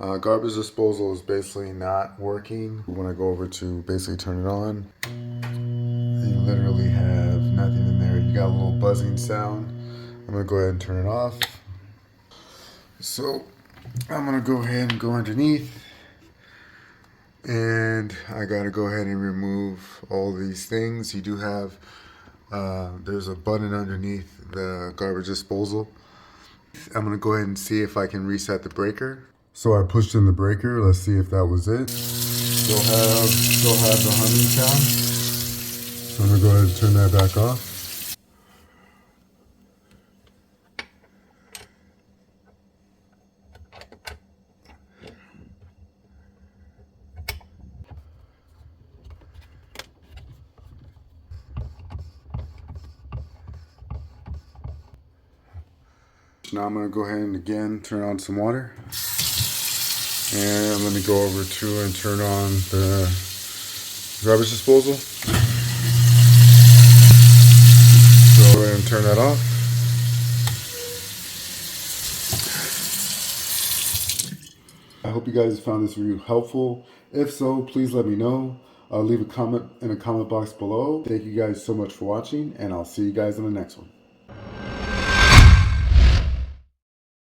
Garbage disposal is basically not working. When I go over to basically turn it on, you literally have nothing in there. You got a little buzzing sound. I'm gonna go ahead and turn it off. So I'm gonna go ahead and go underneath, and I gotta go ahead and remove all these things. You do have, there's a button underneath the garbage disposal. I'm gonna go ahead and see if I can reset the breaker. So I pushed in the breaker. Let's see if that was it. Still have the humming sound. So I'm gonna go ahead and turn that back off. Now I'm gonna go ahead and again turn on some water. And let me go over to and turn on the garbage disposal. So go ahead and turn that off. I hope you guys found this review helpful. If so, please let me know. Leave a comment in the comment box below. Thank you guys so much for watching, and I'll see you guys in the next one.